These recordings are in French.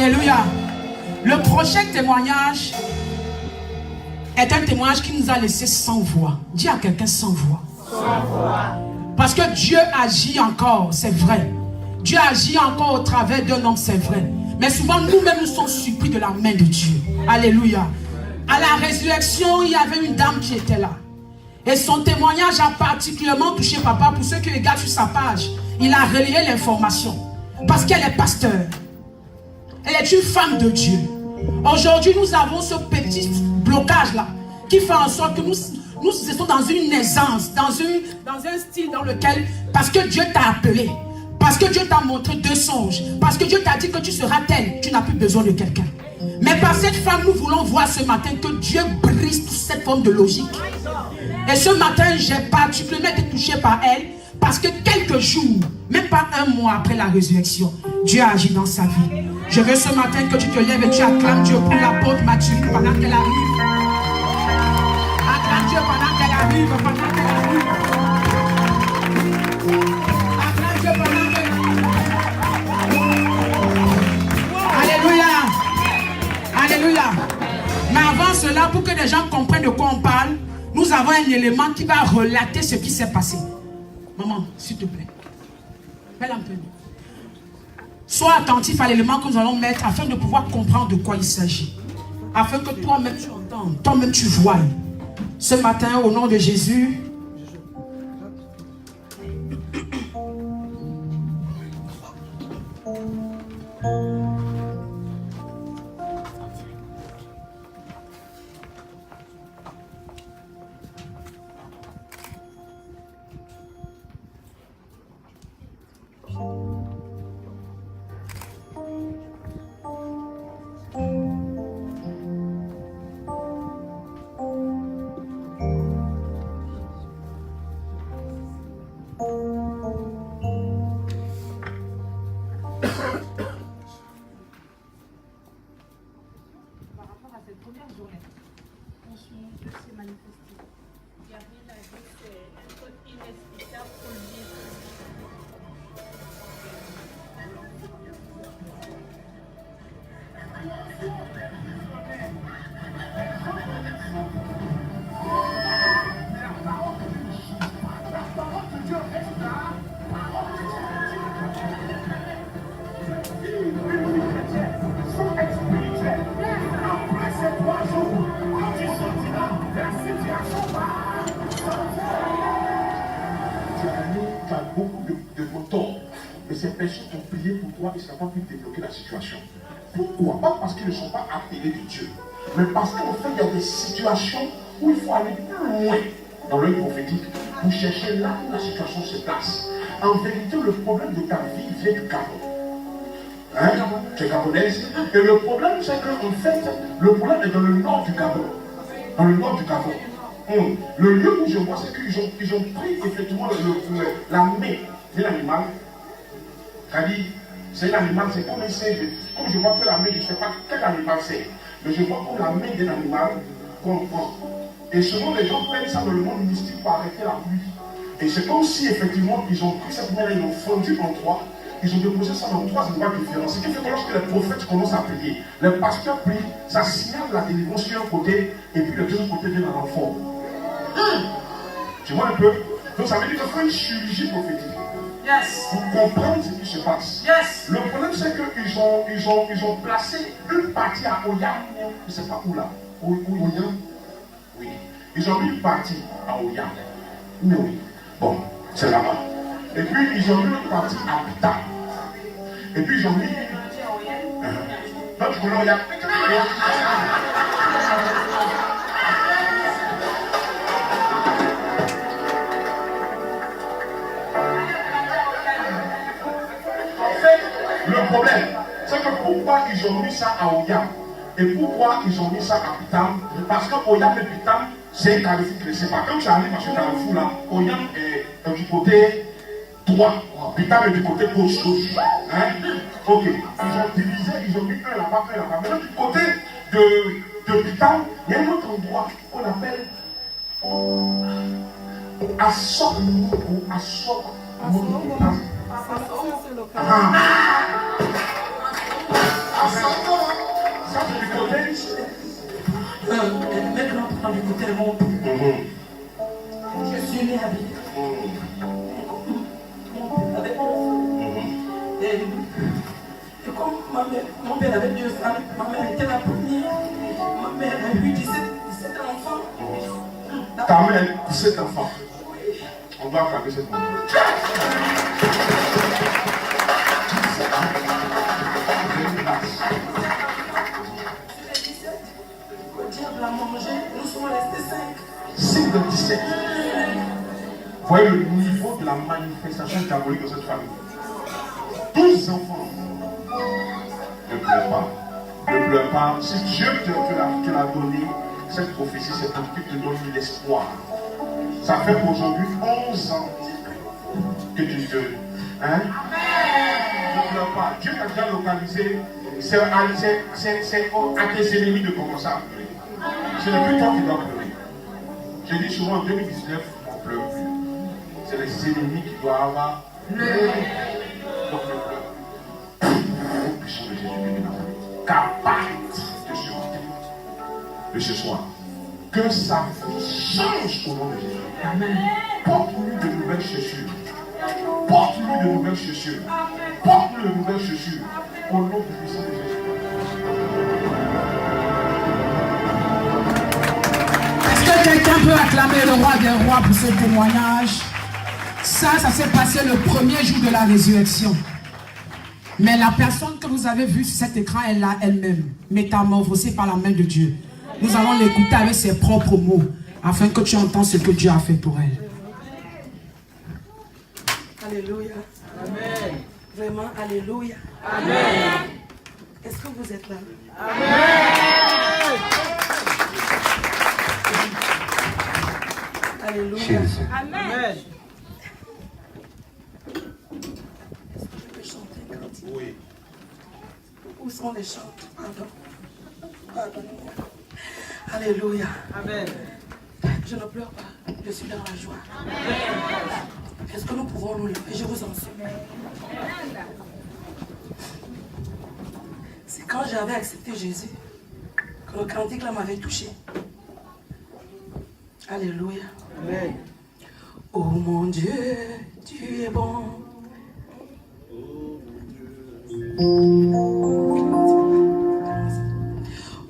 Alléluia. Le prochain témoignage est un témoignage qui nous a laissé sans voix. Dis à quelqu'un sans voix. Sans voix. Parce que Dieu agit encore, c'est vrai. Dieu agit encore au travers d'un homme, c'est vrai. Mais souvent, nous-mêmes, nous sommes surpris de la main de Dieu. Alléluia. À la résurrection, il y avait une dame qui était là. Et son témoignage a particulièrement touché papa. Pour ceux qui regardent sur sa page, il a relayé l'information. Parce qu'elle est pasteur. Elle est une femme de Dieu. Aujourd'hui, nous avons ce petit blocage-là qui fait en sorte que nous sommes dans une aisance, dans un style dans lequel, parce que Dieu t'a appelé, parce que Dieu t'a montré 2 songes, parce que Dieu t'a dit que tu seras tel, tu n'as plus besoin de quelqu'un. Mais par cette femme, nous voulons voir ce matin que Dieu brise toute cette forme de logique. Et ce matin, j'ai particulièrement été touché par elle, parce que quelques jours, même pas un mois après la résurrection, Dieu a agi dans sa vie. Je veux ce matin que tu te lèves et tu acclames Dieu pour l'apôtre Mathilde pendant qu'elle arrive. Acclame Dieu pendant qu'elle arrive, pendant qu'elle arrive. Acclame Dieu pendant qu'elle arrive. Alléluia. Alléluia. Mais avant cela, pour que les gens comprennent de quoi on parle, nous avons un élément qui va relater ce qui s'est passé. Maman, s'il te plaît. Fais-le un peu. Sois attentif à l'élément que nous allons mettre afin de pouvoir comprendre de quoi il s'agit. Afin que toi-même tu entendes, toi-même tu vois. Ce matin, au nom de Jésus, Pourquoi? Pas parce qu'ils ne sont pas appelés de Dieu, mais parce qu'en fait, il y a des situations où il faut aller plus loin dans l'œil prophétique pour chercher là où la situation se place. En vérité, le problème de ta vie vient du Gabon. Hein? Tu es gabonaise. Et le problème, c'est qu'en fait, le problème est dans le nord du Gabon. Dans le nord du Gabon. Le lieu où je vois, c'est qu'ils ont pris effectivement la main de l'animal. C'est-à-dire, c'est l'animal, c'est comme comme je vois que la main, je ne sais pas quel animal c'est, mais je vois comme la main d'un animal qu'on prend. Et souvent, les gens prennent ça dans le monde mystique pour arrêter la pluie. Et c'est comme si, effectivement, ils ont pris cette main-là, ils l'ont fondue en 3, ils ont déposé ça dans 3 endroits différents. Ce qui fait que lorsque les prophètes commencent à prier, les pasteurs prient, ça signale la délivrance sur un côté, et puis le deuxième côté vient dans l'enfant. Tu vois un peu? Donc ça veut dire qu'il faut une chirurgie prophétique. yes, Pour comprendre ce qui se passe. yes. Le problème, c'est qu'ils ont placé une partie à Oyam, je ne sais pas où là. Oyam? Oui. Ils ont mis une partie à Oyam. Mais oui. Bon, c'est là-bas. Et puis, ils ont mis une partie à Pita. Et puis, ils ont mis. Non, tu connais Oyam? Le problème, c'est que pourquoi ils ont mis ça à Oyam et pourquoi ils ont mis ça à Pitam? Parce que Oyam et Pitam, c'est un qualifié. C'est pas quand tu arrives à ce carrefour là, Oyam est du côté droit, Pitam est du côté gauche. Hein? Ok, ils ont divisé, ils ont mis un là-bas, un là-bas. Maintenant, du côté de Pitam, il y a un autre endroit qu'on appelle Assok ou Assok. Ça, c'est du côté. Maintenant, prends du côté mon père. Je suis né à Ville. Avec et comme mon père avait 2 femmes, ma mère était la première. Ma mère a eu 17 enfants. Ta mère a 17 enfants. On va acclamer cette maman. Le diable a mangé, nous sommes restés 5 de 17. Vous voyez le niveau de la manifestation diabolique de cette famille. 12 enfants. Ne pleure pas. Ne pleure pas. Si Dieu te l'a donné, cette prophétie, c'est pour qu'il te donne l'espoir. Ça fait aujourd'hui 11 ans que tu te... Hein? Ne pleure pas. Dieu t'a déjà localisé. C'est à tes ennemis de commencer à pleurer. Ce n'est plus toi qui dois pleurer. Je dis souvent en 2019, on ne pleure plus. C'est les ennemis qui doivent pleurer. Donc ne pleure plus. Au puissant de Jésus de Nazareth, capable de surmonter. De ce soir, que sa vie change au nom de Jésus. Amen. Porte-lui de nouvelles chaussures. Porte-lui de nouvelles chaussures. Porte-lui de nouvelles chaussures. Au nom du puissant de Jésus. Est-ce que quelqu'un peut acclamer le roi des rois pour ce témoignage? Ça s'est passé le premier jour de la résurrection. Mais la personne que vous avez vue sur cet écran est là elle-même, métamorphosée par la main de Dieu. Nous allons l'écouter avec ses propres mots, afin que tu entends ce que Dieu a fait pour elle. Alléluia. Amen. Vraiment, alléluia. Amen. Est-ce que vous êtes là? Amen. Alléluia. Amen. Est-ce que je peux chanter un cantique? Oui. Où sont les chants? Pardon. Pardonnez-moi. Alléluia. Amen. Je ne pleure pas. Je suis dans la joie. Est-ce que nous pouvons nous lever? Je vous en supplie. C'est quand j'avais accepté Jésus que le cantique là m'avait touché. Alléluia. Amen. Oh mon Dieu, tu es bon.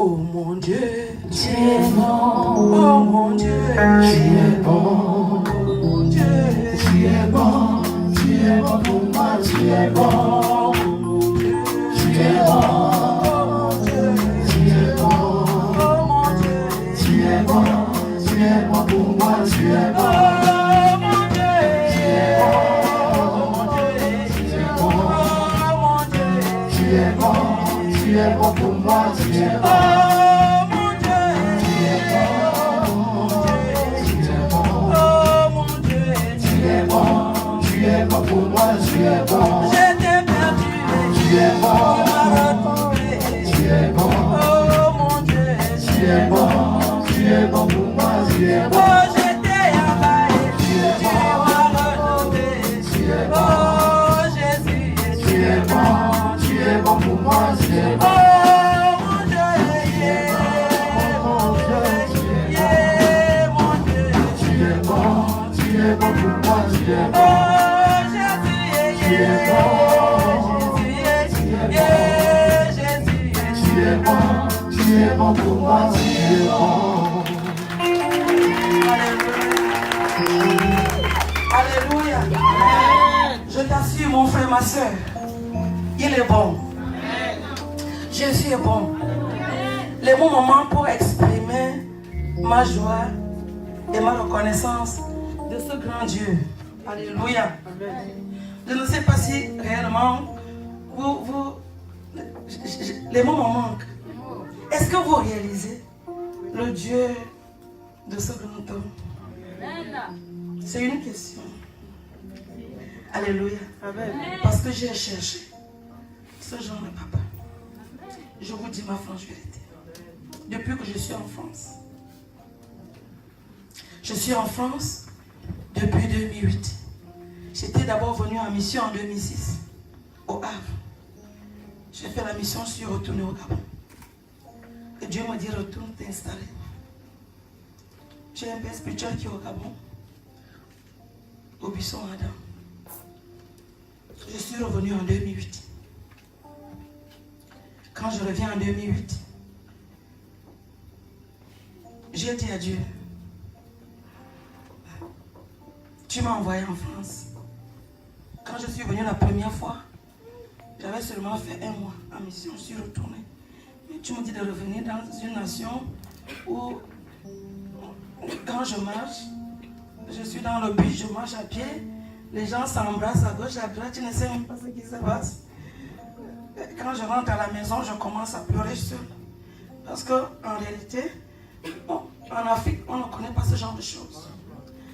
Oh mon Dieu, tu es bon. Oh mon Dieu, tu es bon. Oh mon Dieu, tu es bon. Tu es bon pour moi, tu es bon. Oh mon Dieu, tu es bon. Oh mon Dieu, tu es bon. Oh mon Dieu, tu es bon. Tu es bon pour moi, tu es bon. Oh mon Dieu, tu es bon. Oh mon Dieu, tu es bon. Oh mon Dieu, tu es bon. Tu es bon pour moi, tu es bon. Pour moi, tu es bon. J'étais perdu, tu es bon. Tu m'as retrouvé, tu es bon. Oh mon Dieu, tu es bon. Tu es bon pour moi, tu es bon. Oh, j'étais envahi, tu m'as retrouvé, tu es bon. Oh Jésus, tu es bon. Tu es bon pour moi, tu es bon. Oh mon Dieu, yeah. Mon Dieu, yeah. Mon Dieu, tu es bon. Tu es bon pour moi, tu es bon. Tu es bon, Jésus, tu es bon pour moi, tu es bon. Alléluia. Je t'assure, mon frère, ma soeur, il est bon. Jésus est bon. Les bons moments pour exprimer ma joie et ma reconnaissance de ce grand Dieu. Alléluia. Je ne sais pas si réellement les mots me manquent. Est-ce que vous réalisez le Dieu de ce grand homme? C'est une question. Alléluia. Parce que j'ai cherché ce genre de papa. Je vous dis ma franche vérité. Depuis que je suis en France. Je suis en France depuis 2008. J'étais d'abord venu en mission en 2006, au Havre. J'ai fait la mission, je suis retourné au Gabon. Et Dieu m'a dit, retourne t'installer. J'ai un père spirituel qui est au Gabon, au buisson Adam. Je suis revenu en 2008. Quand je reviens en 2008, j'ai dit à Dieu, tu m'as envoyé en France. Quand je suis venu la première fois, j'avais seulement fait 1 mois en mission, je suis retourné. Mais tu me dis de revenir dans une nation où, quand je marche, je suis dans le bus, je marche à pied, les gens s'embrassent à gauche, à droite, tu ne sais même pas ce qui se passe. Quand je rentre à la maison, je commence à pleurer seul. Parce qu'en réalité, en Afrique, on ne connaît pas ce genre de choses.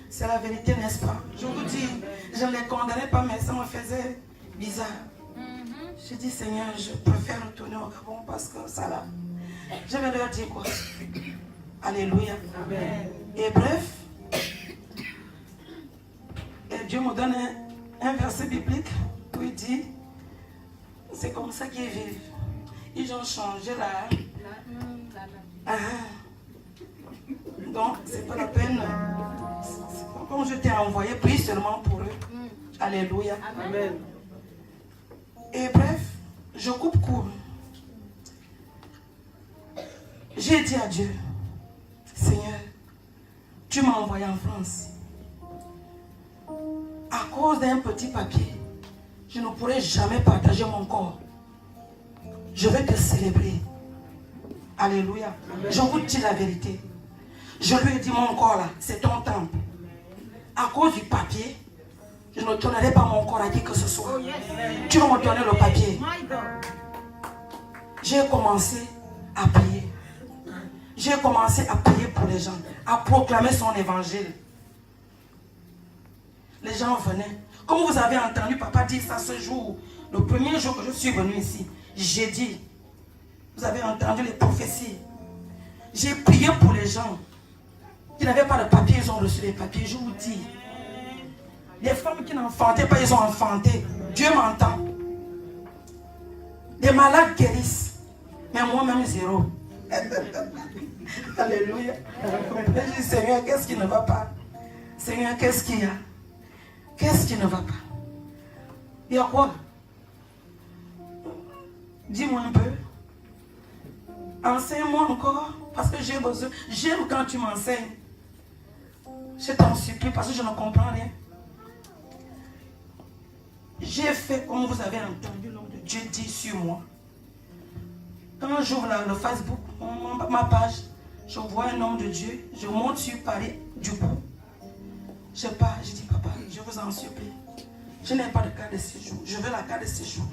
C'est la vérité, n'est-ce pas? Je vous dis, je ne les condamnais pas, mais ça me faisait bizarre. J'ai dit, Seigneur, je préfère retourner au Gabon parce que ça là. Je vais leur dire quoi? Alléluia. Amen. Et bref, et Dieu me donne un verset biblique où il dit, c'est comme ça qu'ils vivent. Ils ont changé là. Donc, c'est pas la peine. Comme je t'ai envoyé, prie seulement pour eux. Alléluia. Amen. Et bref, je coupe court. J'ai dit à Dieu, Seigneur, tu m'as envoyé en France. À cause d'un petit papier, je ne pourrai jamais partager mon corps. Je vais te célébrer. Alléluia. Amen. Je vous dis la vérité. Je lui ai dit, mon corps là, c'est ton temple. À cause du papier, je ne donnerai pas mon corps à qui que ce soit. Tu vas me donner le papier. J'ai commencé à prier. J'ai commencé à prier pour les gens, à proclamer son évangile. Les gens venaient. Comme vous avez entendu papa dire ça ce jour, le premier jour que je suis venu ici, j'ai dit, vous avez entendu les prophéties. J'ai prié pour les gens qui n'avaient pas de papier, ils ont reçu les papiers. Je vous dis, les femmes qui n'enfantaient pas, ils ont enfanté. Dieu m'entend. Les malades guérissent, mais moi-même zéro. Alléluia. Je dis, Seigneur, qu'est-ce qui ne va pas? Seigneur, qu'est-ce qu'il y a? Qu'est-ce qui ne va pas? Il y a quoi? Dis-moi un peu. Enseigne-moi encore, parce que j'ai besoin. J'aime quand tu m'enseignes. Je t'en supplie, parce que je ne comprends rien. J'ai fait comme vous avez entendu l'homme de Dieu dit sur moi. Quand j'ouvre le Facebook, ma page, je vois un homme de Dieu, je monte sur Paris du bout. Je pars, je dis, papa, je vous en supplie. Je n'ai pas de carte de séjour, je veux la carte de séjour.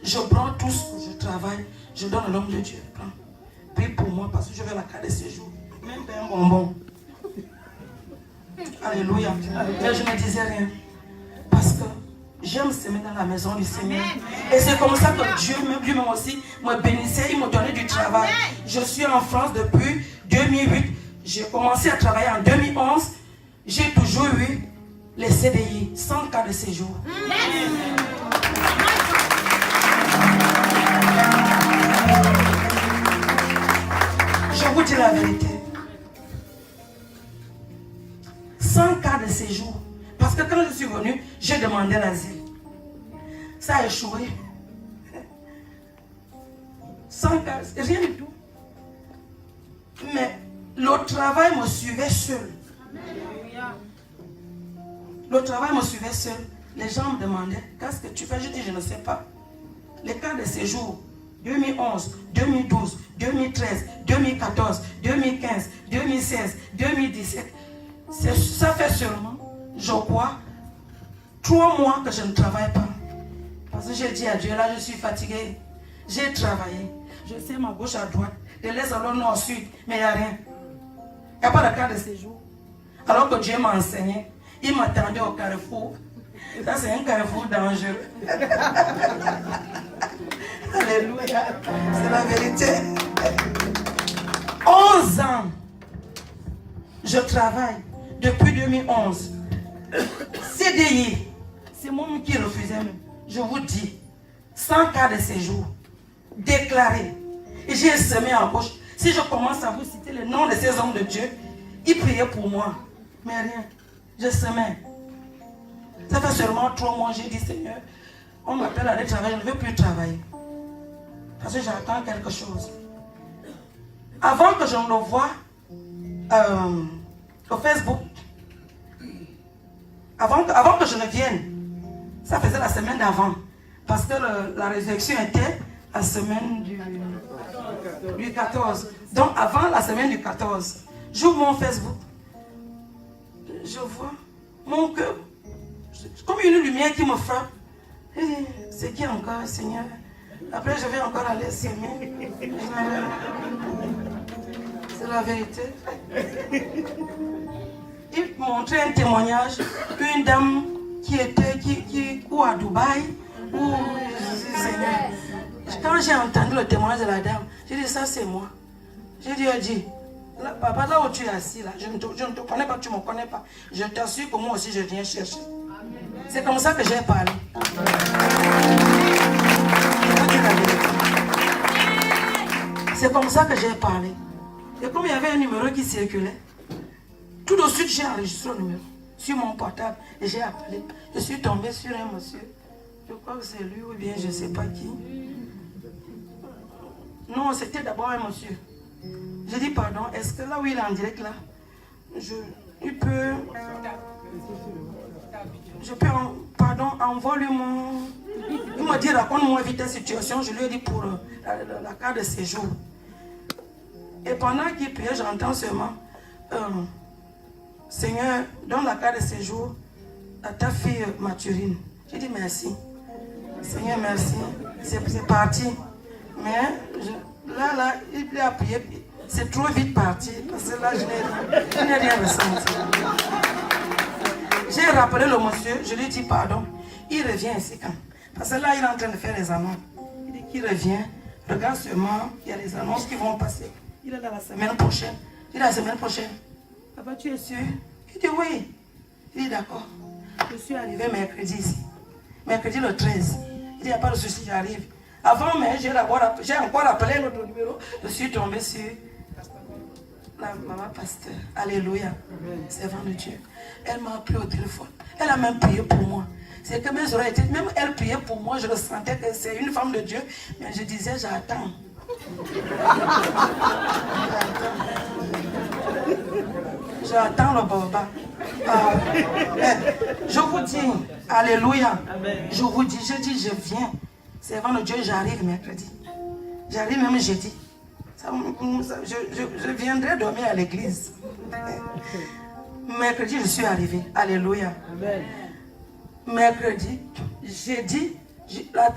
Je prends tout ce que je travaille, je donne à l'homme de Dieu. Prends. Prie pour moi parce que je veux la carte de séjour. Même pas un bonbon. Alléluia. Mais je ne disais rien. Parce que j'aime semer dans la maison du Seigneur. Et c'est comme ça que Dieu, lui-même aussi, me bénissait, il me donnait du travail. Je suis en France depuis 2008. J'ai commencé à travailler en 2011. J'ai toujours eu les CDI, sans carte de séjour. Je vous dis la vérité. Sans carte de séjour. Parce que quand je suis venu, j'ai demandé l'asile. Ça a échoué. Sans carte, rien du tout. Mais le travail me suivait seul. Le travail me suivait seul. Les gens me demandaient, qu'est-ce que tu fais? Je dis, je ne sais pas. Les cartes de séjour, 2011, 2012, 2013, 2014, 2015, 2016, 2017. Ça fait seulement, je crois, 3 mois que je ne travaille pas. Parce que j'ai dit à Dieu, là je suis fatiguée. J'ai travaillé. Je sais ma gauche à droite, de l'est à l'ouest, nord, sud, mais il n'y a rien. Il n'y a pas de carte de séjour. Alors que Dieu m'a enseigné, il m'attendait au carrefour. Ça c'est un carrefour dangereux. Alléluia. C'est la vérité. 11 ans. Je travaille depuis 2011. CDI. C'est moi qui refusais même. Je vous dis, sans carte de séjour. déclaré. Et j'ai semé en gauche. Si je commence à vous citer les noms de ces hommes de Dieu, ils priaient pour moi. Mais rien. Je semais. Ça fait seulement 3 mois, j'ai dit, Seigneur, on m'appelle à aller travailler, je ne veux plus travailler. Parce que j'attends quelque chose. Avant que je ne le voie au Facebook, avant que je ne vienne, ça faisait la semaine d'avant. Parce que la résurrection était la semaine du 14. Donc avant la semaine du 14, j'ouvre mon Facebook. Je vois mon cœur, comme une lumière qui me frappe. C'est qui encore, Seigneur? Après, je vais encore aller s'aimer. C'est la vérité. Il montrait un témoignage d'une dame ou à Dubaï, ou Seigneur. Quand j'ai entendu le témoignage de la dame, j'ai dit, ça c'est moi. J'ai dit, là, papa, là où tu es assis, là, je ne te connais pas, tu ne me connais pas. Je t'assure que moi aussi je viens chercher. C'est comme ça que j'ai parlé. C'est comme ça que j'ai parlé. Et comme il y avait un numéro qui circulait, tout de suite j'ai enregistré le numéro sur mon portable et j'ai appelé. Je suis tombé sur un monsieur. Je crois que c'est lui ou bien je ne sais pas qui. Non, c'était d'abord un monsieur. J'ai dit pardon, est-ce que là où il est en direct là, pardon, envoie-lui mon... Il m'a dit raconte-moi vite la situation, je lui ai dit pour la carte de séjour. Et pendant qu'il priait, j'entends seulement Seigneur, donne la carte de séjour à ta fille Mathurine. J'ai dit merci. Seigneur, merci. C'est parti. Mais là, il a prié. C'est trop vite parti. Parce que là, je n'ai rien ressenti. J'ai rappelé le monsieur. Je lui ai dit pardon. Il revient ici quand? Parce que là, il est en train de faire les annonces. Il dit qu'il revient. Regarde seulement. Il y a des annonces qui vont passer. Il est là la semaine prochaine. Il est la semaine prochaine. Papa, tu es sûr? Il dit oui. Il dit d'accord. Je suis arrivé mercredi ici. Mercredi le 13. Il dit il n'y a pas de souci, j'arrive. Avant, mais j'ai encore appelé notre numéro. Je suis tombé sur la maman pasteur. Alléluia. Servant de Dieu. Elle m'a appelé au téléphone. Elle a même prié pour moi. C'est que mes oreilles étaient... Même elle priait pour moi, je le sentais que c'est une femme de Dieu. Mais je disais, j'attends. J'attends le baba. Je vous dis, alléluia. Je vous dis, je viens. Servant de Dieu, j'arrive mercredi. J'arrive même jeudi. Je viendrai dormir à l'église. Mercredi, je suis arrivé. Alléluia. Mercredi, jeudi,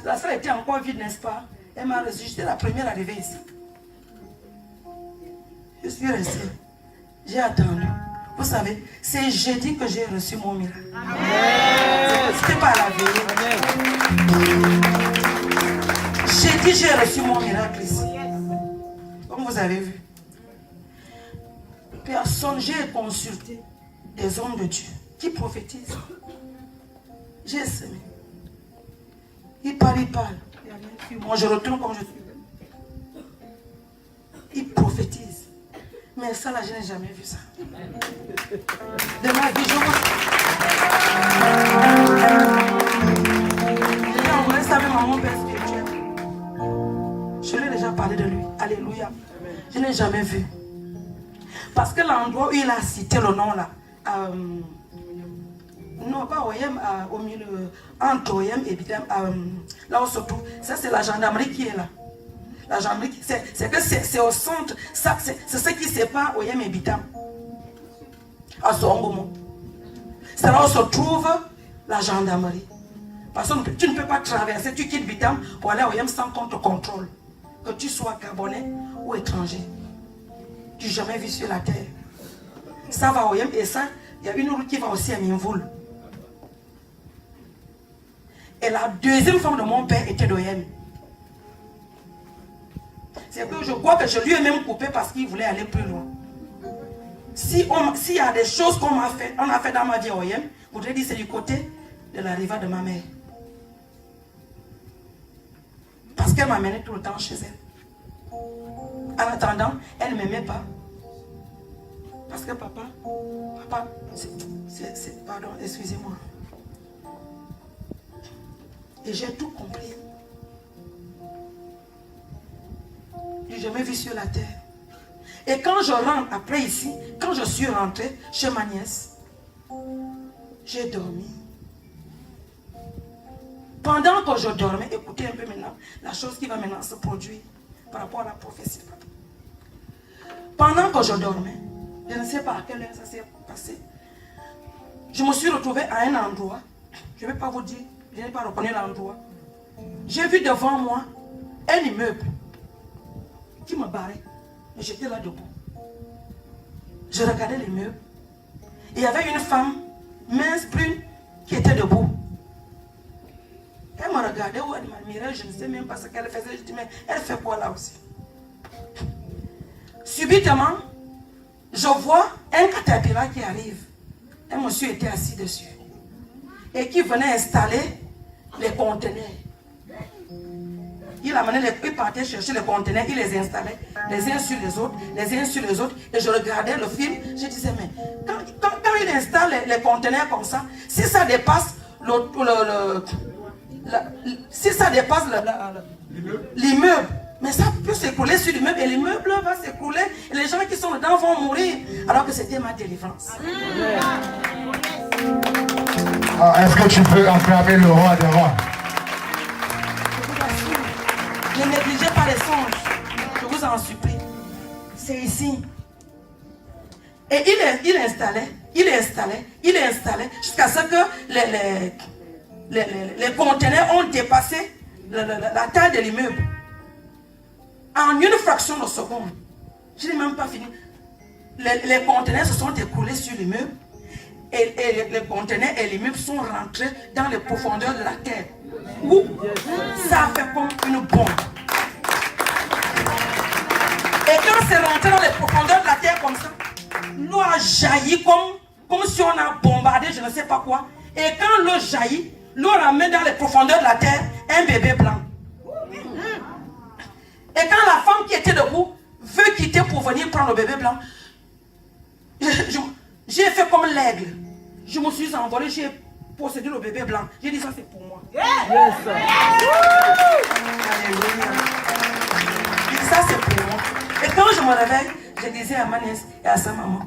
la salle était encore vide, n'est-ce pas? Elle m'a reçu, j'étais la première arrivée ici. Je suis restée. J'ai attendu. Vous savez, c'est jeudi que j'ai reçu mon miracle. C'était pas la veille. Jeudi, j'ai reçu mon miracle ici. Comme vous avez vu. Personne, j'ai consulté des hommes de Dieu qui prophétisent. J'ai semé. Il parle. Moi, je retourne comme je suis. Il prophétise. Mais ça, là, je n'ai jamais vu ça. De ma vie, j'ai envoyé ça avec mon père spirituel. Je lui ai déjà parlé de lui. Alléluia. Je n'ai jamais vu. Parce que l'endroit où il a cité le nom là, non pas Oyem, au milieu, entre Oyem et Bitam, là où se trouve, ça c'est la gendarmerie qui est là. La gendarmerie, c'est que c'est au centre, c'est ce qui sépare Oyem et Bitam. À Songomo. C'est là où se trouve la gendarmerie. Parce que tu ne peux pas traverser, tu quittes Bitam pour aller à Oyem sans contre-contrôle. Que tu sois gabonais ou étranger. Tu n'as jamais vu sur la terre. Ça va à Oyem et ça, il y a une route qui va aussi à Minvoul. Et la deuxième femme de mon père était d'Oyem. C'est que je crois que je lui ai même coupé parce qu'il voulait aller plus loin. S'il y a des choses qu'on a fait dans ma vie à Oyem, vous devez dire c'est du côté de la riva de ma mère. Parce qu'elle m'amenait tout le temps chez elle. En attendant, elle ne m'aimait pas. Parce que papa, pardon, excusez-moi. Et j'ai tout compris. J'ai jamais vu sur la terre. Et quand je rentre, après ici, quand je suis rentrée chez ma nièce, j'ai dormi. Pendant que je dormais, écoutez un peu maintenant, la chose qui va maintenant se produire par rapport à la prophétie. Pendant que je dormais, je ne sais pas à quelle heure ça s'est passé, je me suis retrouvée à un endroit, je ne vais pas vous dire, je n'ai pas reconnu l'endroit. J'ai vu devant moi un immeuble qui me barrait. Et j'étais là debout. Je regardais l'immeuble. Il y avait une femme mince, brune, qui était debout. Elle me regardait ou elle m'admirait, je ne sais même pas ce qu'elle faisait. Je dis, mais elle fait quoi là aussi? Subitement, je vois un caterpillar qui arrive. Un monsieur était assis dessus. Et qui venait installer les conteneurs. Il partait chercher les conteneurs, il les installait, les uns sur les autres, les uns sur les autres. Et je regardais le film, je disais, mais quand il installe les conteneurs comme ça, si ça dépasse l'immeuble, mais ça peut s'écrouler sur l'immeuble et l'immeuble va s'écrouler et les gens qui sont dedans vont mourir. Alors que c'était ma délivrance. Est-ce que tu peux acclamer le roi des rois? Ne négligez pas les songes. Je vous en supplie. C'est ici. Et il installait jusqu'à ce que les conteneurs ont dépassé la taille de l'immeuble. En une fraction de seconde. Je n'ai même pas fini. Les conteneurs se sont écoulés sur l'immeuble. Et les conteneurs et l'immeuble sont rentrés dans les profondeurs de la terre. Où ça a fait comme une bombe. Et quand c'est rentré dans les profondeurs de la terre comme ça, l'eau a jailli comme si on a bombardé je ne sais pas quoi. Et quand l'eau jaillit, l'eau ramène dans les profondeurs de la terre un bébé blanc. Et quand la femme qui était debout veut quitter pour venir prendre le bébé blanc, j'ai fait comme l'aigle. Je me suis envolé, j'ai possédé le bébé blanc. J'ai dit ça c'est pour moi. Yes, sir. Alléluia. J'ai dit ça c'est pour moi. Et quand je me réveille, je disais à ma nièce et à sa maman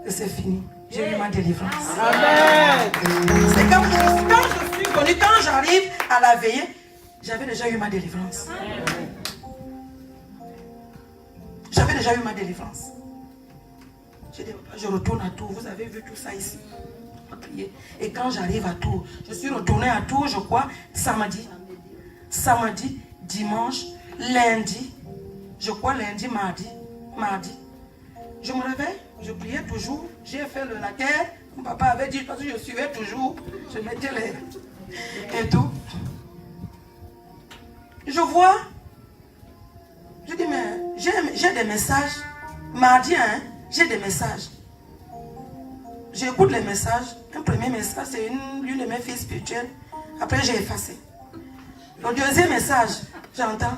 que c'est fini. J'ai eu ma délivrance. Amen. C'est comme quand je suis venue, quand j'arrive à la veillée, j'avais déjà eu ma délivrance. J'avais déjà eu ma délivrance. J'ai dit, je retourne à Tours. Vous avez vu tout ça ici. Et quand j'arrive à Tours, je suis retournée à Tours, je crois, samedi, dimanche, lundi, je crois lundi, mardi. Je me réveille, je priais toujours, j'ai fait le laquelle, mon papa avait dit, parce que je suivais toujours, je mettais les... et tout. Je vois, je dis, mais j'ai des messages, mardi, hein, j'ai des messages. J'écoute les messages. Un premier message, c'est l'une de mes filles spirituelles. Après, j'ai effacé. Le deuxième message, j'entends.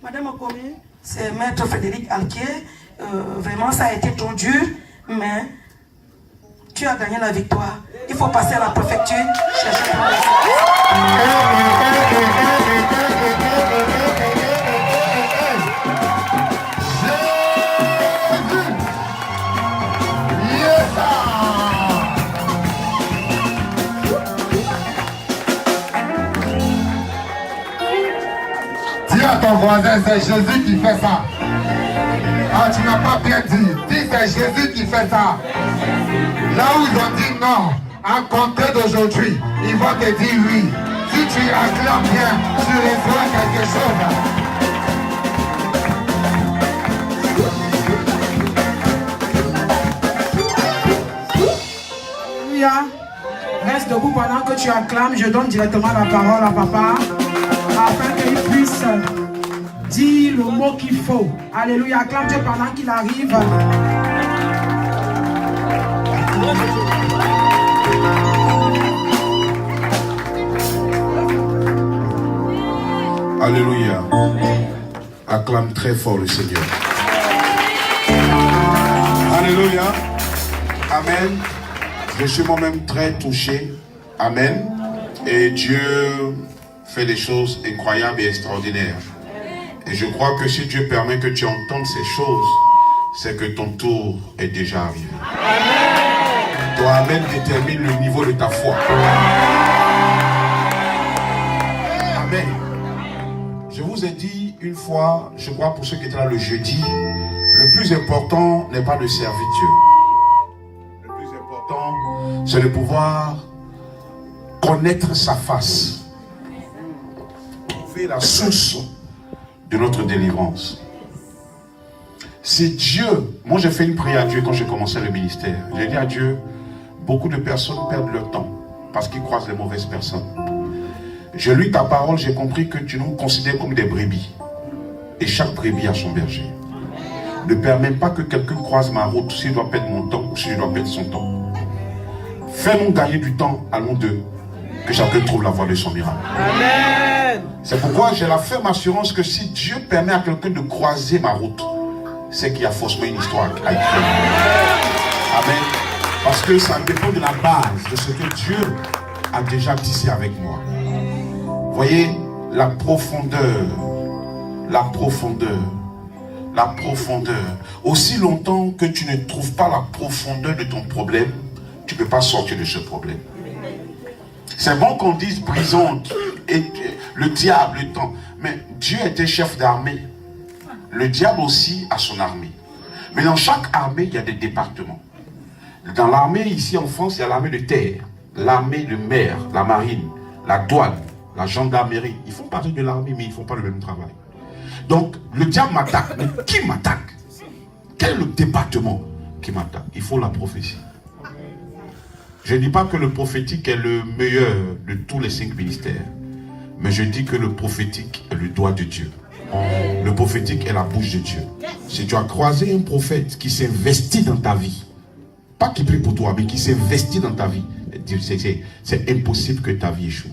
Madame Okomi, c'est Maître Frédéric Alquier. Vraiment, ça a été trop dur, mais tu as gagné la victoire. Il faut passer à la préfecture, chercher ton Dis à ton voisin, c'est Jésus qui fait ça. Ah, tu n'as pas bien dit. Dis, c'est Jésus qui fait ça. Là où ils ont dit non, à compter d'aujourd'hui, ils vont te dire oui. Si tu acclames bien, tu reçois quelque chose. Alléluia. Reste debout pendant que tu acclames. Je donne directement la parole à papa afin qu'il puisse dire le mot qu'il faut. Alléluia. Acclame Dieu pendant qu'il arrive. Alléluia. Acclame très fort le Seigneur. Alléluia. Amen. Je suis moi-même très touché. Amen. Et Dieu fait des choses incroyables et extraordinaires. Et je crois que si Dieu permet que tu entendes ces choses, c'est que ton tour est déjà arrivé. Ton amen détermine le niveau de ta foi. Amen. Je vous ai dit une fois, je crois pour ceux qui étaient là le jeudi, le plus important n'est pas de servir Dieu. Le plus important, c'est de pouvoir connaître sa face. Trouver la source de notre délivrance. C'est Dieu. Moi, j'ai fait une prière à Dieu quand j'ai commencé le ministère. J'ai dit à Dieu, beaucoup de personnes perdent leur temps parce qu'ils croisent les mauvaises personnes. J'ai lu ta parole, j'ai compris que tu nous considères comme des brebis. Et chaque brebis a son berger. Ne permets pas que quelqu'un croise ma route si je dois perdre mon temps ou si je dois perdre son temps. Fais-nous gagner du temps à nous deux, que chacun trouve la voie de son miracle. Amen. C'est pourquoi j'ai la ferme assurance que si Dieu permet à quelqu'un de croiser ma route, c'est qu'il y a forcément une histoire à écrire. Amen. Parce que ça dépend de la base de ce que Dieu a déjà tissé avec moi. Voyez, la profondeur, la profondeur, la profondeur. Aussi longtemps que tu ne trouves pas la profondeur de ton problème, tu ne peux pas sortir de ce problème. C'est bon qu'on dise brisante, et le diable, le temps. Mais Dieu était chef d'armée. Le diable aussi a son armée. Mais dans chaque armée, il y a des départements. Dans l'armée, ici en France, il y a l'armée de terre, l'armée de mer, la marine, la douane, la gendarmerie. Ils font partie de l'armée, mais ils ne font pas le même travail. Donc, le diable m'attaque. Mais qui m'attaque? Quel est le département qui m'attaque? Il faut la prophétie. Je ne dis pas que le prophétique est le meilleur de tous les 5 ministères. Mais je dis que le prophétique est le doigt de Dieu. Le prophétique est la bouche de Dieu. Si tu as croisé un prophète qui s'investit dans ta vie, pas qui prie pour toi, mais qui s'investit dans ta vie, c'est impossible que ta vie échoue.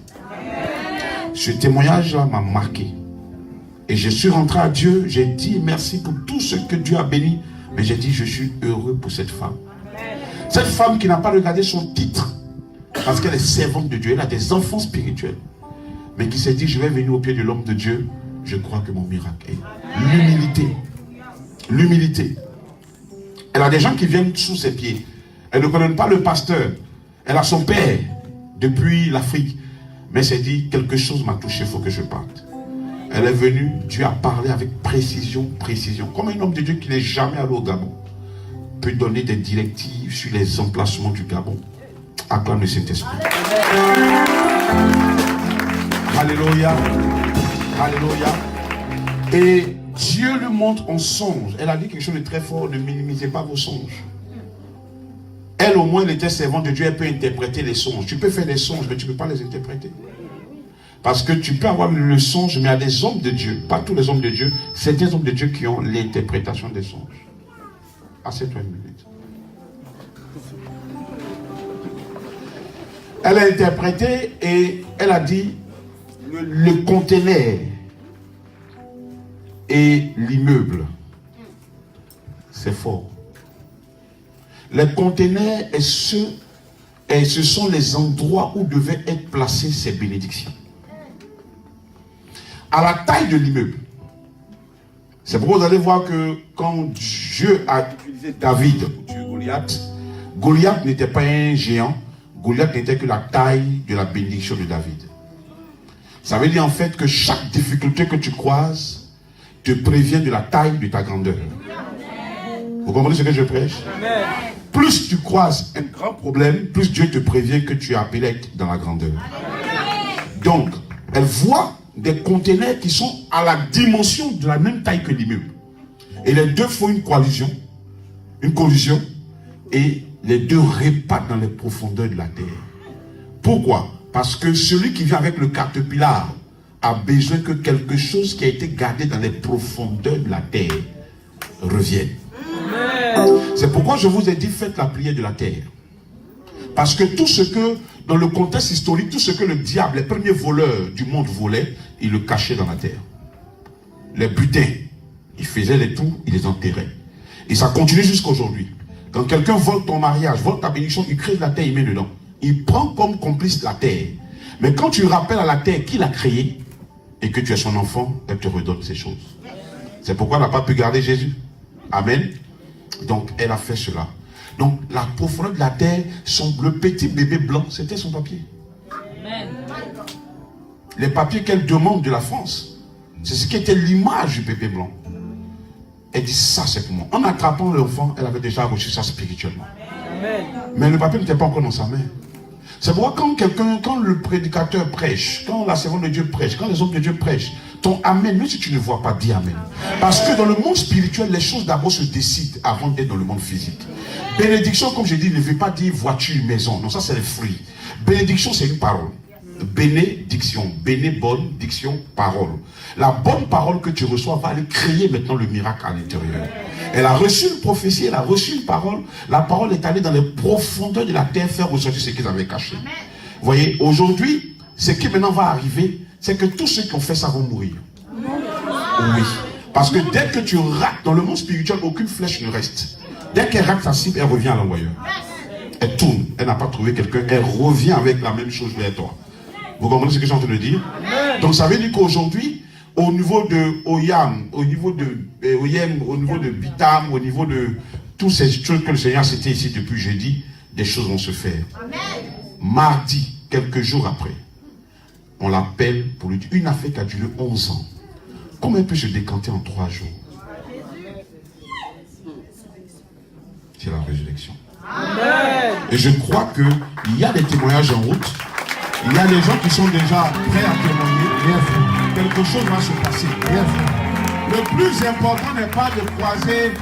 Ce témoignage-là m'a marqué. Et je suis rentré à Dieu, j'ai dit merci pour tout ce que Dieu a béni, mais j'ai dit je suis heureux pour cette femme. Cette femme qui n'a pas regardé son titre, parce qu'elle est servante de Dieu, elle a des enfants spirituels, mais qui s'est dit je vais venir au pied de l'homme de Dieu, je crois que mon miracle est l'humilité. L'humilité. Elle a des gens qui viennent sous ses pieds. Elle ne connaît pas le pasteur. Elle a son père depuis l'Afrique. Mais elle s'est dit, quelque chose m'a touché, il faut que je parte. Elle est venue, Dieu a parlé avec précision, précision. Comme un homme de Dieu qui n'est jamais allé au Gabon peut donner des directives sur les emplacements du Gabon. Acclame le Saint-Esprit. Alléluia. Alléluia. Et Dieu lui montre en songe. Elle a dit quelque chose de très fort, ne minimisez pas vos songes. Elle au moins, elle était servante de Dieu, elle peut interpréter les songes. Tu peux faire des songes, mais tu ne peux pas les interpréter. Parce que tu peux avoir le songe, mais il y a des hommes de Dieu, pas tous les hommes de Dieu, certains hommes de Dieu qui ont l'interprétation des songes. Assieds-toi une minute. Elle a interprété et elle a dit le conteneur et l'immeuble. C'est fort. Les conteneurs et ce sont les endroits où devaient être placées ces bénédictions. À la taille de l'immeuble. C'est pourquoi vous allez voir que quand Dieu a utilisé David pour tuer Goliath, Goliath n'était pas un géant, Goliath n'était que la taille de la bénédiction de David. Ça veut dire en fait que chaque difficulté que tu croises te prévient de la taille de ta grandeur. Vous comprenez ce que je prêche? Amen. Plus tu croises un grand problème, plus Dieu te prévient que tu es appelé à être dans la grandeur. Donc, elle voit des conteneurs qui sont à la dimension de la même taille que l'immeuble. Et les deux font une collision, et les deux repartent dans les profondeurs de la terre. Pourquoi? Parce que celui qui vient avec le caterpillar a besoin que quelque chose qui a été gardé dans les profondeurs de la terre revienne. C'est pourquoi je vous ai dit, faites la prière de la terre. Parce que tout ce que dans le contexte historique, tout ce que le diable, les premiers voleurs du monde volaient, ils le cachaient dans la terre. Les butins, ils faisaient les tours, ils les enterraient. Et ça continue jusqu'à aujourd'hui. Quand quelqu'un vole ton mariage, vole ta bénédiction, il crée de la terre, il met dedans. Il prend comme complice la terre. Mais quand tu rappelles à la terre qui l'a créé et que tu es son enfant, elle te redonne ces choses. C'est pourquoi elle n'a pas pu garder Jésus. Amen. Donc elle a fait cela. Donc la profondeur de la terre, le petit bébé blanc, c'était son papier. Amen. Les papiers qu'elle demande de la France, c'est ce qui était l'image du bébé blanc. Elle dit ça c'est pour moi. En attrapant l'enfant, elle avait déjà reçu ça spirituellement. Amen. Mais le papier n'était pas encore dans sa main. C'est pourquoi quand le prédicateur prêche, quand la servante de Dieu prêche, quand les hommes de Dieu prêchent, ton amen, même si tu ne vois pas, dis amen. Parce que dans le monde spirituel, les choses d'abord se décident avant d'être dans le monde physique. Bénédiction, comme je dis, ne veut pas dire voiture, maison. Non, ça c'est les fruits. Bénédiction, c'est une parole. Bénédiction, béné, bonne, diction, parole. La bonne parole que tu reçois va aller créer maintenant le miracle à l'intérieur. Elle a reçu une prophétie, elle a reçu une parole. La parole est allée dans les profondeurs de la terre faire ressortir ce qu'ils avaient caché. Vous voyez, aujourd'hui, ce qui maintenant va arriver, c'est que tous ceux qui ont fait ça vont mourir. Oui. Parce que dès que tu rates, dans le monde spirituel, aucune flèche ne reste. Dès qu'elle rate sa cible, elle revient à l'envoyeur. Elle tourne, elle n'a pas trouvé quelqu'un, elle revient avec la même chose vers toi. Vous comprenez ce que je suis en train de dire? Donc ça veut dire qu'aujourd'hui, au niveau de Oyam, au niveau de Oyem, au niveau de Bitam, au niveau de toutes ces choses que le Seigneur c'était ici depuis jeudi, des choses vont se faire. Amen. Mardi, quelques jours après, on l'appelle pour lui dire une affaire qui a duré 11 ans. Comment elle peut se décanter en 3 jours? C'est la résurrection. Amen. Et je crois qu'il y a des témoignages en route. Il y a des gens qui sont déjà prêts à témoigner. Quelque chose va se passer. Le plus important n'est pas de croiser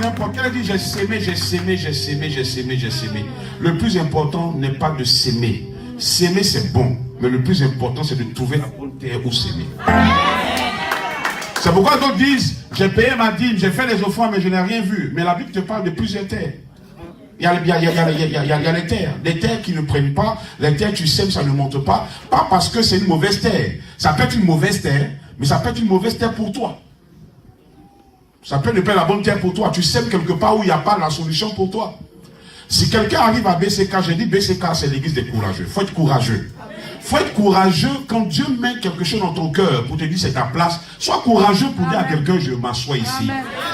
n'importe quel dit j'ai sémé, j'ai sémé, j'ai sémé, j'ai sémé, j'ai sémé. Le plus important n'est pas de s'aimer. S'aimer c'est bon, mais le plus important c'est de trouver la bonne terre où s'aimer. C'est pourquoi d'autres disent j'ai payé ma dîme, j'ai fait les offrandes, mais je n'ai rien vu. Mais la Bible te parle de plusieurs terres. Il y a les terres qui ne prennent pas, les terres tu sèmes, ça ne monte pas. Pas parce que c'est une mauvaise terre. Ça peut être une mauvaise terre, mais ça peut être une mauvaise terre pour toi. Ça peut ne pas être la bonne terre pour toi. Tu sèmes quelque part où il n'y a pas la solution pour toi. Si quelqu'un arrive à BCK, j'ai dit BCK c'est l'église des courageux. Il faut être courageux. Il faut être courageux quand Dieu met quelque chose dans ton cœur pour te dire c'est ta place. Sois courageux pour dire à quelqu'un je m'assois ici.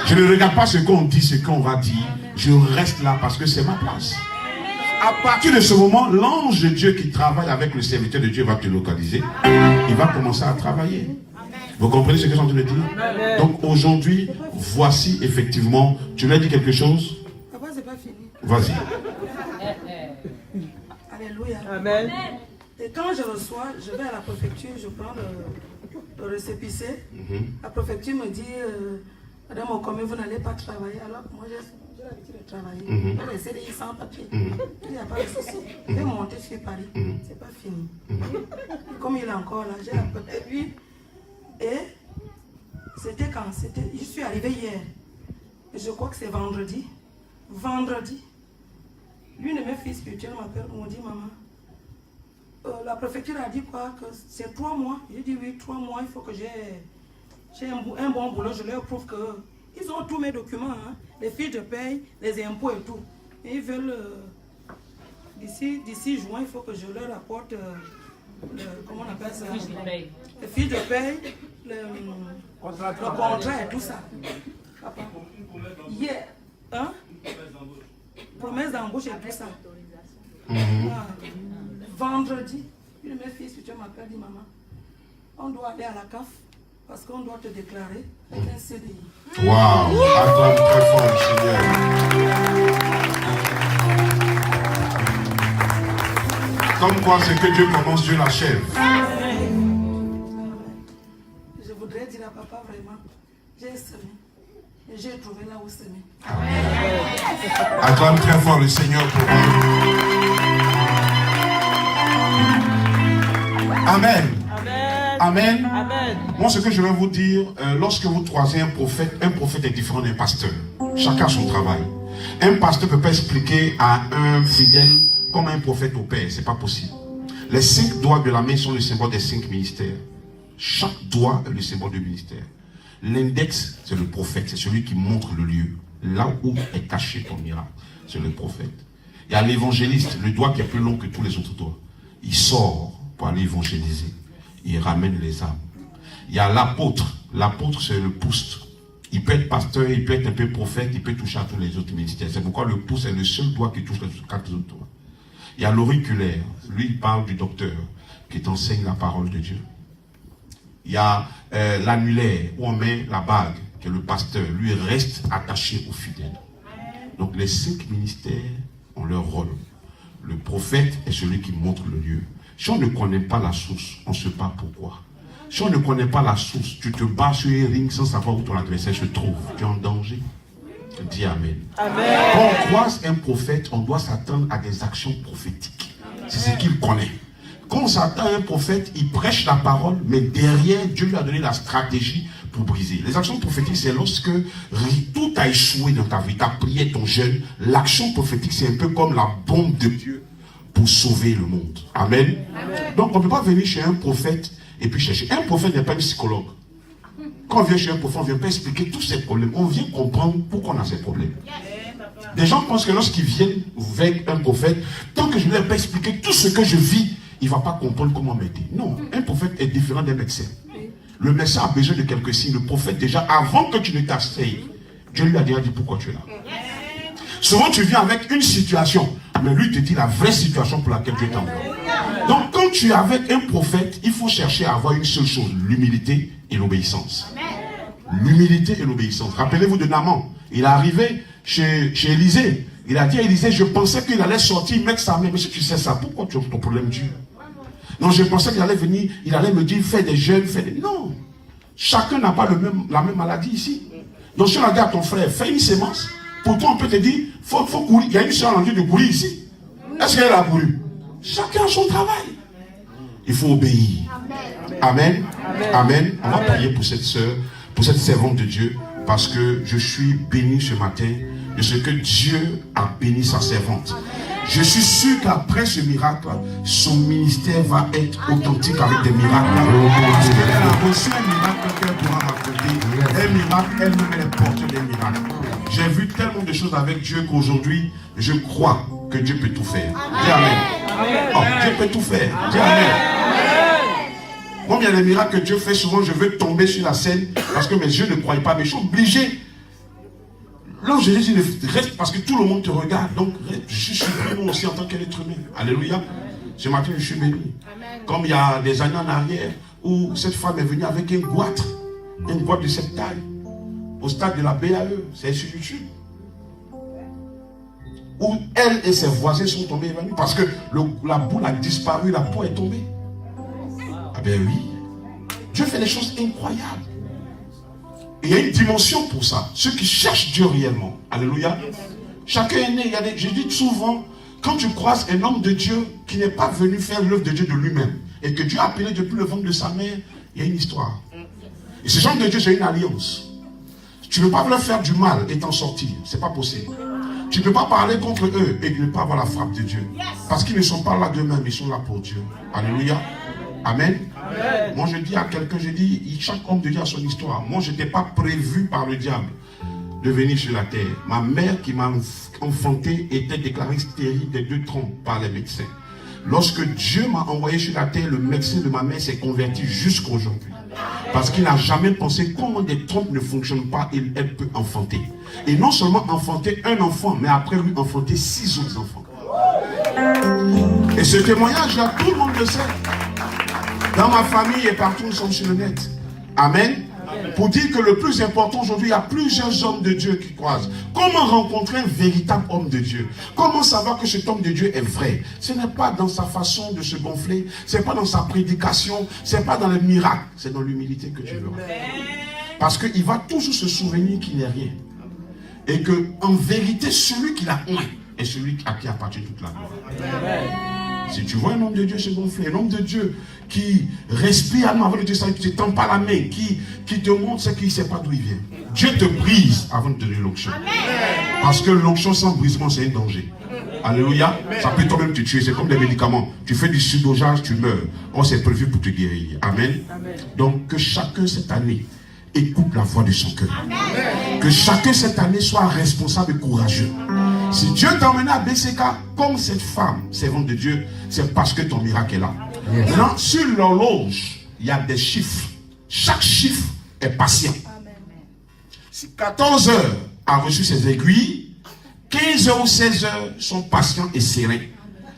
Je ne regarde pas ce qu'on dit, ce qu'on va dire. Je reste là parce que c'est ma place. À partir de ce moment, l'ange de Dieu qui travaille avec le serviteur de Dieu va te localiser. Il va commencer à travailler. Vous comprenez ce que j'ai envie de dire? Donc aujourd'hui, voici effectivement, tu lui as dit quelque chose? Papa, c'est pas fini. Vas-y. Alléluia. Amen. Et quand je reçois, je vais à la préfecture, je prends le récépissé. La préfecture me dit, Madame Okome, vous n'allez pas travailler. Alors moi, j'ai l'habitude de travailler. Je vais essayer d'y sans papier. Il n'y a pas de souci. Je vais monter sur Paris. C'est pas fini. Comme il est encore là, j'ai la préfecture. Et puis, c'était quand? Je suis arrivé hier. Je crois que c'est vendredi. Vendredi. L'une de mes filles spirituelles m'appelle, on me dit, maman, la préfecture a dit quoi? Que c'est 3 mois. J'ai dit oui, 3 mois, il faut que j'ai un bon boulot. Je leur prouve que ils ont tous mes documents, hein, les fiches de paye, les impôts et tout. Et ils veulent, d'ici juin, il faut que je leur apporte, comment on appelle ça? Les fiches de paye, le contrat et tout ça. Papa. Hier, hein? Promesse d'embauche et tout ça. Vendredi, une de mes filles, si tu m'appelles, dit maman, on doit aller à la CAF parce qu'on doit te déclarer avec un CDI. Waouh! Acclame très fort le Seigneur. Comme quoi, c'est que Dieu commence, Dieu l'achève. Je voudrais dire à papa vraiment, j'ai semé. Et j'ai trouvé là où semer. Acclame très fort le Seigneur pour vous. Amen. Amen. Amen. Moi, ce que je vais vous dire, lorsque vous croisez un prophète est différent d'un pasteur. Chacun a son travail. Un pasteur ne peut pas expliquer à un fidèle comment un prophète opère. Ce n'est pas possible. Les 5 doigts de la main sont le symbole des 5 ministères. Chaque doigt est le symbole du ministère. L'index, c'est le prophète, c'est celui qui montre le lieu. Là où est caché ton miracle, c'est le prophète. Il y a l'évangéliste, le doigt qui est plus long que tous les autres doigts. Il sort pour aller évangéliser. Il ramène les âmes. Il y a l'apôtre. L'apôtre, c'est le pouce. Il peut être pasteur, il peut être un peu prophète, il peut toucher à tous les autres ministères. C'est pourquoi le pouce est le seul doigt qui touche les 4 autres doigts. Il y a l'auriculaire. Lui, il parle du docteur qui t'enseigne la parole de Dieu. Il y a l'annulaire où on met la bague, qui est le pasteur. Lui, reste attaché aux fidèles. Donc les 5 ministères ont leur rôle. Le prophète est celui qui montre le lieu. Si on ne connaît pas la source, on ne sait pas pourquoi. Si on ne connaît pas la source, tu te bats sur un ring sans savoir où ton adversaire se trouve. Tu es en danger. Dis Amen. Amen. Quand on croise un prophète, on doit s'attendre à des actions prophétiques. C'est ce qu'il connaît. Quand on s'attend à un prophète, il prêche la parole, mais derrière, Dieu lui a donné la stratégie pour briser. Les actions prophétiques, c'est lorsque tout a échoué dans ta vie, ta prière, ton jeûne. L'action prophétique, c'est un peu comme la bombe de Dieu pour sauver le monde. Amen. Amen. Donc, on ne peut pas venir chez un prophète et puis chercher. Un prophète n'est pas un psychologue. Quand on vient chez un prophète, on ne vient pas expliquer tous ces problèmes. On vient comprendre pourquoi on a ces problèmes. Des gens pensent que lorsqu'ils viennent avec un prophète, tant que je ne leur ai pas expliqué tout ce que je vis, il ne va pas comprendre comment m'aider. Non, un prophète est différent d'un médecin. Le médecin a besoin de quelques signes. Le prophète, déjà, avant que tu ne t'asseyes, Dieu lui a déjà dit pourquoi tu es là. Souvent, tu viens avec une situation, mais lui te dit la vraie situation pour laquelle Dieu t'envoie. Donc, quand tu es avec un prophète, il faut chercher à avoir une seule chose, l'humilité et l'obéissance. L'humilité et l'obéissance. Rappelez-vous de Naaman. Il est arrivé chez Élisée. Il a dit à Élisée, je pensais qu'il allait sortir, mettre sa main. Mais si tu sais ça, pourquoi tu as ton problème Dieu? Non, je pensais qu'il allait venir, il allait me dire, fais des jeûnes, fais des... Non. Chacun n'a pas la même maladie ici. Donc si on a dit à ton frère, fais une sémence, pourtant on peut te dire, faut courir. Il y a une soeur en train de courir ici. Est-ce qu'elle a couru? Chacun a son travail. Il faut obéir. Amen. Amen. Amen. On va prier pour cette sœur, pour cette servante de Dieu, parce que je suis béni ce matin de ce que Dieu a béni sa servante. Je suis sûr qu'après ce miracle, son ministère va être authentique avec des miracles. Parce qu'elle a reçu un miracle qu'elle pourra raconter. Un miracle, elle-même elle est porteuse des miracles. J'ai vu tellement de choses avec Dieu qu'aujourd'hui, je crois que Dieu peut tout faire. Dis Amen. Oh, Dieu peut tout faire. Dis Amen. Moi, il y a des miracles que Dieu fait, souvent je veux tomber sur la scène parce que mes yeux ne croient pas, mais je suis obligé. L'ange de Jésus reste parce que tout le monde te regarde. Donc, je suis béni aussi en tant qu'être humain. Alléluia. Ce matin, je suis béni. Comme il y a des années en arrière où cette femme est venue avec un goitre de cette taille, au stade de la BAE, c'est sur YouTube. Où elle et ses voisins sont tombés évanouis parce que la boule a disparu, la peau est tombée. Ah ben oui. Dieu fait des choses incroyables. Il y a une dimension pour ça. Ceux qui cherchent Dieu réellement. Alléluia. Chacun est né. Je dis souvent, quand tu croises un homme de Dieu qui n'est pas venu faire l'œuvre de Dieu de lui-même, et que Dieu a appelé depuis le ventre de sa mère, il y a une histoire. Et ce genre de Dieu, c'est une alliance. Tu ne peux pas leur faire du mal et t'en sortir. Ce n'est pas possible. Tu ne peux pas parler contre eux et ne pas avoir la frappe de Dieu. Parce qu'ils ne sont pas là d'eux-mêmes, ils sont là pour Dieu. Alléluia. Amen. Amen. Moi je dis à quelqu'un, je dis, chaque homme de Dieu a son histoire. Moi je n'étais pas prévu par le diable de venir sur la terre. Ma mère qui m'a enfanté était déclarée stérile des 2 trompes par les médecins. Lorsque Dieu m'a envoyé sur la terre, le médecin de ma mère s'est converti jusqu'à aujourd'hui. Parce qu'il n'a jamais pensé comment des trompes ne fonctionnent pas et elle peut enfanter. Et non seulement enfanter un enfant, mais après lui enfanter 6 autres enfants. Et ce témoignage là, tout le monde le sait. Dans ma famille et partout, nous sommes sur le net. Amen. Amen. Pour dire que le plus important aujourd'hui, il y a plusieurs hommes de Dieu qui croisent. Comment rencontrer un véritable homme de Dieu? Comment savoir que cet homme de Dieu est vrai? Ce n'est pas dans sa façon de se gonfler, ce n'est pas dans sa prédication, ce n'est pas dans les miracles, c'est dans l'humilité que tu verras. Parce qu'il va toujours se souvenir qu'il n'est rien. Et que, en vérité, celui qui l'a honte est celui à qui appartient toute la gloire. Amen. Si tu vois un homme de Dieu se gonfler, un homme de Dieu qui respire avant de te saluer, qui ne te tend pas la main, qui te montre ce qu'il ne sait pas d'où il vient. Dieu te brise avant de te donner l'onction. Parce que l'onction sans brisement, c'est un danger. Alléluia. Ça peut toi-même te tuer. C'est comme des médicaments. Tu fais du surdosage, tu meurs. Oh, c'est prévu pour te guérir. Amen. Donc, que chacun cette année écoute la voix de son cœur. Que chacun cette année soit responsable et courageux. Si Dieu t'a emmené à BCK comme cette femme, servante de Dieu, c'est parce que ton miracle est là. Maintenant, sur l'horloge, il y a des chiffres. Chaque chiffre est patient. Si 14 heures a reçu ses aiguilles, 15 heures ou 16 heures sont patients et sereins.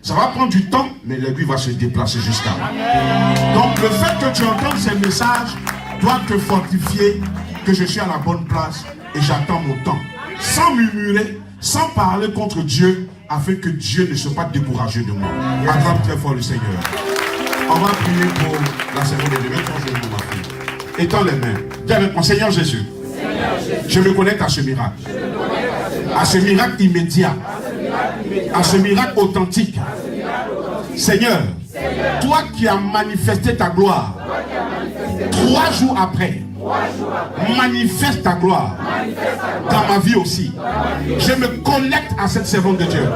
Ça va prendre du temps, mais l'aiguille va se déplacer jusqu'à là. Donc le fait que tu entends ces messages doit te fortifier que je suis à la bonne place et j'attends mon temps. Sans murmurer, sans parler contre Dieu, afin que Dieu ne soit pas découragé de moi. Acclame très fort le Seigneur. On va prier pour la servante de Dieu. Maintenant, je vais vous marquer. Étends les mains. Dis avec moi, Seigneur Jésus, je me connecte à ce miracle. À ce miracle immédiat. À ce miracle authentique. Seigneur, toi qui as manifesté ta gloire 3 jours après, manifeste ta gloire dans ma vie aussi. Je me connecte à cette servante de Dieu.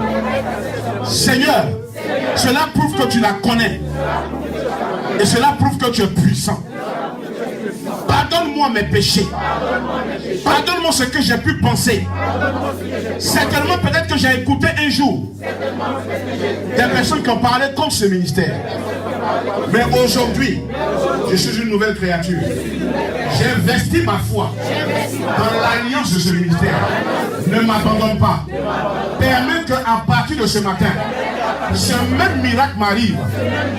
Seigneur, cela prouve que tu la connais. Et cela prouve que tu es puissant. Pardonne-moi mes péchés. Pardonne-moi ce que j'ai pu penser. Certainement, peut-être que j'ai écouté un jour des personnes qui ont parlé contre ce ministère. Mais aujourd'hui, je suis une nouvelle créature. J'ai investi ma foi dans l'alliance de ce ministère. Ne m'abandonne pas. Permets qu'à partir de ce matin, ce même miracle m'arrive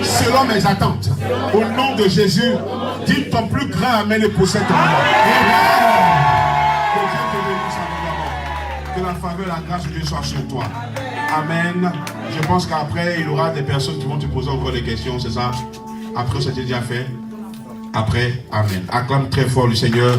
selon mes attentes. Au nom de Jésus, dis ton plus grand amen et possède ton nom. Que la faveur et la grâce de Dieu soient sur toi. Amen. Je pense qu'après, il y aura des personnes qui vont te poser encore des questions, c'est ça? Après, c'était déjà fait. Après, amen. Acclame très fort le Seigneur.